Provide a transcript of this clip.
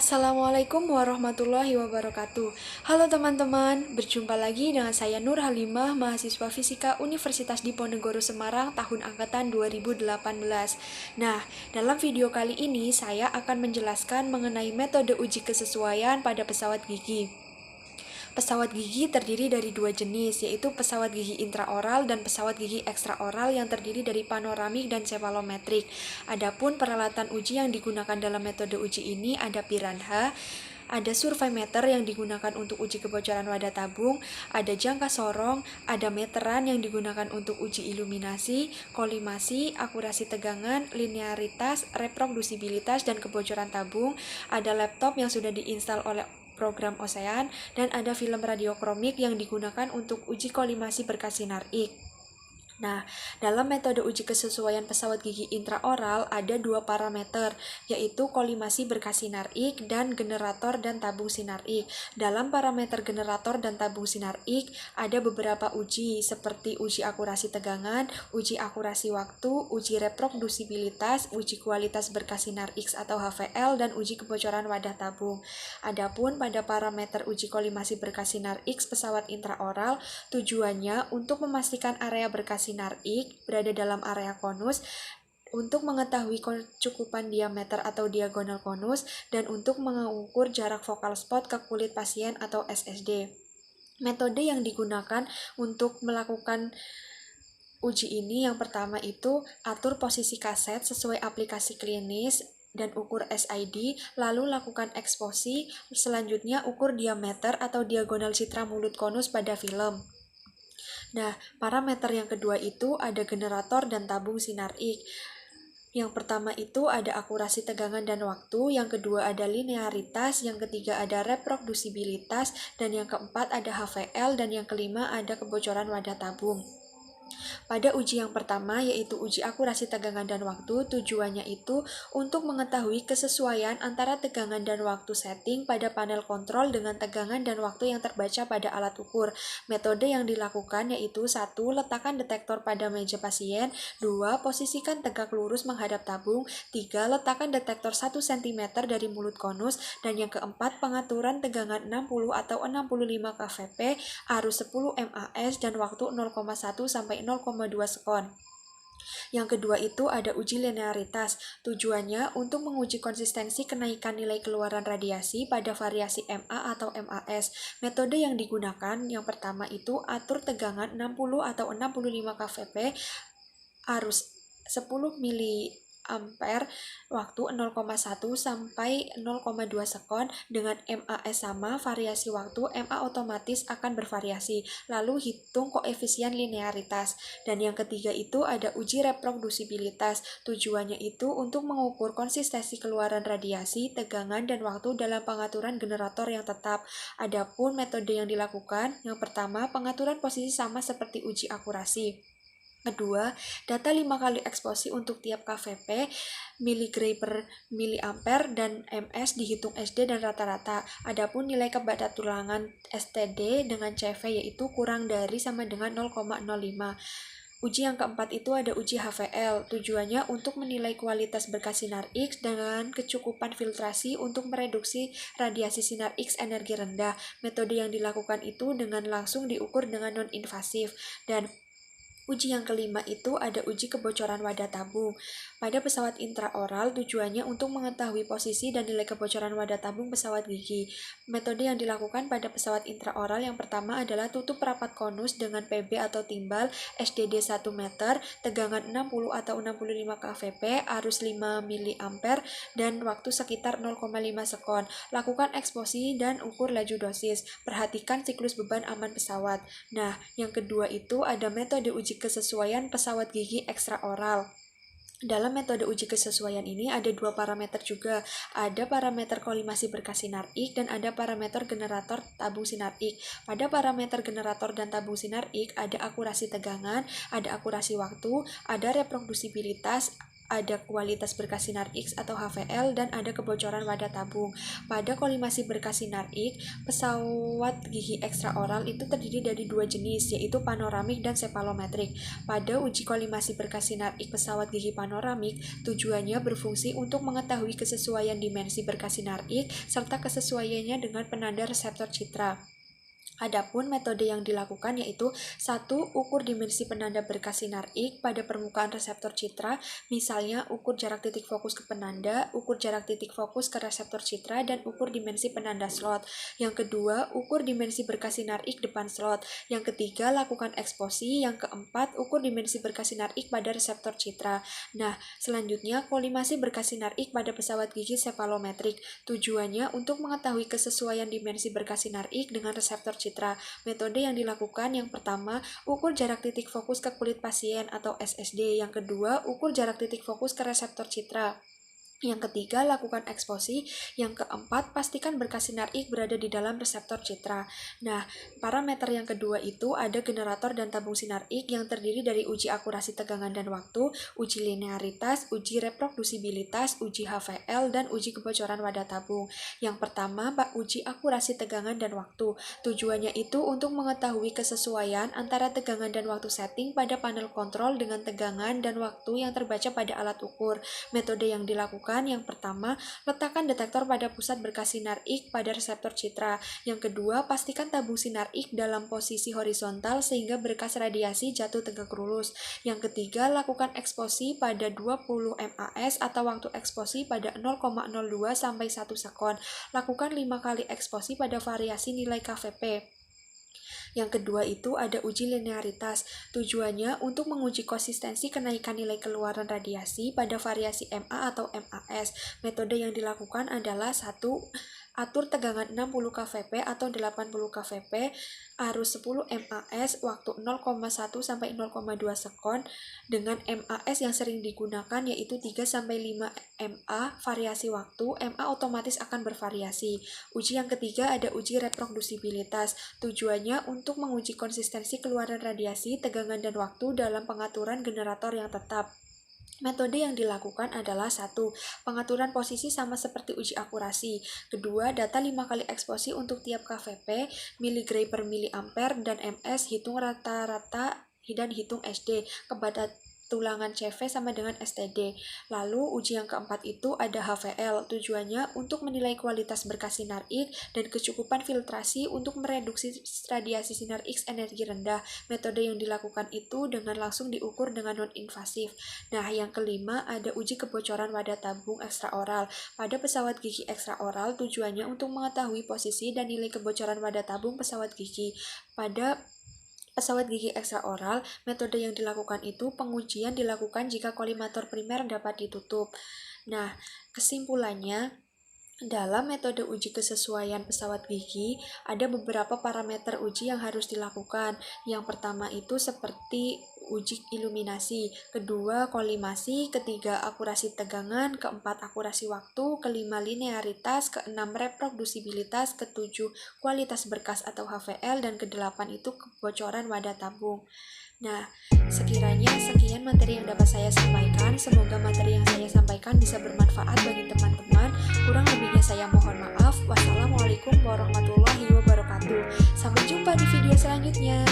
Assalamualaikum warahmatullahi wabarakatuh. Halo teman-teman, berjumpa lagi dengan saya Nur Halimah, mahasiswa Fisika Universitas Diponegoro Semarang tahun angkatan 2018. Nah, dalam video kali ini saya akan menjelaskan mengenai metode uji kesesuaian pada pesawat gigi. Pesawat gigi terdiri dari dua jenis, yaitu pesawat gigi intraoral dan pesawat gigi ekstraoral yang terdiri dari panoramik dan cepalometrik. Adapun peralatan uji yang digunakan dalam metode uji ini ada piranha, ada surveimeter yang digunakan untuk uji kebocoran wadah tabung, ada jangka sorong, ada meteran yang digunakan untuk uji iluminasi, kolimasi, akurasi tegangan, linearitas, reprodusibilitas, dan kebocoran tabung, ada laptop yang sudah diinstal oleh program Ocean, dan ada film radiokromik yang digunakan untuk uji kolimasi berkas sinar X. Nah, dalam metode uji kesesuaian pesawat gigi intraoral ada dua parameter, yaitu kolimasi berkas sinar X dan generator dan tabung sinar X. Dalam parameter generator dan tabung sinar X ada beberapa uji, seperti uji akurasi tegangan, uji akurasi waktu, uji reprodusibilitas, uji kualitas berkas sinar X atau HVL, dan uji kebocoran wadah tabung. Adapun pada parameter uji kolimasi berkas sinar X pesawat intraoral, tujuannya untuk memastikan area berkas sinar X berada dalam area konus, untuk mengetahui kecukupan diameter atau diagonal konus, dan untuk mengukur jarak focal spot ke kulit pasien atau SSD. Metode yang digunakan untuk melakukan uji ini yang pertama itu atur posisi kaset sesuai aplikasi klinis dan ukur SID, lalu lakukan eksposi, selanjutnya ukur diameter atau diagonal citra mulut konus pada film. Nah, parameter yang kedua itu ada generator dan tabung sinar X. Yang pertama itu ada akurasi tegangan dan waktu, yang kedua ada linearitas, yang ketiga ada reprodusibilitas, dan yang keempat ada HVL, dan yang kelima ada kebocoran wadah tabung. Pada uji yang pertama, yaitu uji akurasi tegangan dan waktu, tujuannya itu untuk mengetahui kesesuaian antara tegangan dan waktu setting pada panel kontrol dengan tegangan dan waktu yang terbaca pada alat ukur. Metode yang dilakukan yaitu 1. Letakkan detektor pada meja pasien, 2. Posisikan tegak lurus menghadap tabung, 3. Letakkan detektor 1 cm dari mulut konus, dan yang keempat, pengaturan tegangan 60 atau 65 kVp, arus 10 MAS, dan waktu 0,1 sampai 0,2 sekon. Yang kedua itu ada uji linearitas. Tujuannya untuk menguji konsistensi kenaikan nilai keluaran radiasi pada variasi MA atau MAS. Metode yang digunakan yang pertama itu atur tegangan 60 atau 65 kVp, arus 10 mA, waktu 0,1 sampai 0,2 sekon, dengan MAS sama, variasi waktu MA otomatis akan bervariasi, lalu hitung koefisien linearitas. Dan yang ketiga itu ada uji reprodusibilitas. Tujuannya itu untuk mengukur konsistensi keluaran radiasi, tegangan, dan waktu dalam pengaturan generator yang tetap. Adapun metode yang dilakukan, yang pertama pengaturan posisi sama seperti uji akurasi. Kedua, data 5 kali eksposi untuk tiap kVp, miligray per miliampere, dan ms dihitung SD dan rata-rata. Adapun nilai kepadatulangan STD dengan CV yaitu kurang dari sama dengan 0,05. Uji yang keempat itu ada uji HVL. Tujuannya untuk menilai kualitas berkas sinar X dengan kecukupan filtrasi untuk mereduksi radiasi sinar X energi rendah. Metode yang dilakukan itu dengan langsung diukur dengan non-invasif. Dan uji yang kelima itu ada uji kebocoran wadah tabung. Pada pesawat intraoral, tujuannya untuk mengetahui posisi dan nilai kebocoran wadah tabung pesawat gigi. Metode yang dilakukan pada pesawat intraoral yang pertama adalah tutup rapat konus dengan PB atau timbal, SDD 1 meter, tegangan 60 atau 65 kVp, arus 5 mA, dan waktu sekitar 0,5 sekon. Lakukan eksposi dan ukur laju dosis. Perhatikan siklus beban aman pesawat. Nah, yang kedua itu ada metode uji kesesuaian pesawat gigi ekstraoral. Dalam metode uji kesesuaian ini ada dua parameter juga. Ada parameter kolimasi berkas sinar X dan ada parameter generator tabung sinar X. Pada parameter generator dan tabung sinar X ada akurasi tegangan, ada akurasi waktu, ada reprodusibilitas, ada kualitas berkas sinar X atau HVL, dan ada kebocoran wadah tabung. Pada kolimasi berkas sinar X, pesawat gigi ekstraoral itu terdiri dari dua jenis, yaitu panoramik dan cepalometrik. Pada uji kolimasi berkas sinar X pesawat gigi panoramik, tujuannya berfungsi untuk mengetahui kesesuaian dimensi berkas sinar X serta kesesuaiannya dengan penanda reseptor citra. Adapun metode yang dilakukan yaitu 1. Ukur dimensi penanda berkas sinar X pada permukaan reseptor citra, misalnya ukur jarak titik fokus ke penanda, ukur jarak titik fokus ke reseptor citra, dan ukur dimensi penanda slot. Yang kedua, ukur dimensi berkas sinar X depan slot. Yang ketiga, lakukan eksposi. Yang keempat, ukur dimensi berkas sinar X pada reseptor citra. Nah, selanjutnya kolimasi berkas sinar X pada pesawat gigi cepalometrik. Tujuannya untuk mengetahui kesesuaian dimensi berkas sinar X dengan reseptor citra. Metode yang dilakukan yang pertama, ukur jarak titik fokus ke kulit pasien atau SSD. Yang kedua, ukur jarak titik fokus ke reseptor citra. Yang ketiga, lakukan eksposi. Yang keempat, pastikan berkas sinar X berada di dalam reseptor citra. Nah, parameter yang kedua itu ada generator dan tabung sinar X yang terdiri dari uji akurasi tegangan dan waktu, uji linearitas, uji reprodusibilitas, uji HVL, dan uji kebocoran wadah tabung. Yang pertama, uji akurasi tegangan dan waktu. Tujuannya itu untuk mengetahui kesesuaian antara tegangan dan waktu setting pada panel kontrol dengan tegangan dan waktu yang terbaca pada alat ukur. Metode yang dilakukan yang pertama, letakkan detektor pada pusat berkas sinar X pada reseptor citra. Yang kedua, pastikan tabung sinar X dalam posisi horizontal sehingga berkas radiasi jatuh tegak lurus. Yang ketiga, lakukan eksposi pada 20 mAs atau waktu eksposi pada 0,02 sampai 1 sekon. Lakukan 5 kali eksposi pada variasi nilai KVP. Yang kedua itu ada uji linearitas. Tujuannya untuk menguji konsistensi kenaikan nilai keluaran radiasi pada variasi MA atau MAS. Metode yang dilakukan adalah 1. Atur tegangan 60 kVp atau 80 kVp, arus 10 mAs, waktu 0,1 sampai 0,2 sekon, dengan MAs yang sering digunakan yaitu 3 sampai 5 mA, variasi waktu, MA otomatis akan bervariasi. Uji yang ketiga ada uji reprodusibilitas. Tujuannya untuk menguji konsistensi keluaran radiasi, tegangan dan waktu dalam pengaturan generator yang tetap. Metode yang dilakukan adalah 1. Pengaturan posisi sama seperti uji akurasi. Kedua, data 5 kali eksposi untuk tiap KVP, miligray per miliampere, dan MS, hitung rata-rata dan hitung SD. Tulangan CV sama dengan STD. Lalu uji yang keempat itu ada HVL. Tujuannya untuk menilai kualitas berkas sinar X dan kecukupan filtrasi untuk mereduksi radiasi sinar X energi rendah. Metode yang dilakukan itu dengan langsung diukur dengan non-invasif. Nah, yang kelima ada uji kebocoran wadah tabung ekstraoral. Pada pesawat gigi ekstraoral tujuannya untuk mengetahui posisi dan nilai kebocoran wadah tabung pesawat gigi. Pada pesawat gigi ekstraoral, metode yang dilakukan itu pengujian dilakukan jika kolimator primer dapat ditutup. Nah, kesimpulannya, dalam metode uji kesesuaian pesawat gigi, ada beberapa parameter uji yang harus dilakukan. Yang pertama itu seperti uji iluminasi, kedua kolimasi, ketiga akurasi tegangan, keempat akurasi waktu, kelima linearitas, keenam reprodusibilitas, ketujuh kualitas berkas atau HVL, dan kedelapan itu kebocoran wadah tabung. Nah, sekiranya sekian materi yang dapat saya sampaikan. Semoga materi yang saya sampaikan bisa bermanfaat bagi teman-teman. Kurang lebihnya saya mohon maaf. Wassalamualaikum warahmatullahi wabarakatuh. Sampai jumpa di video selanjutnya.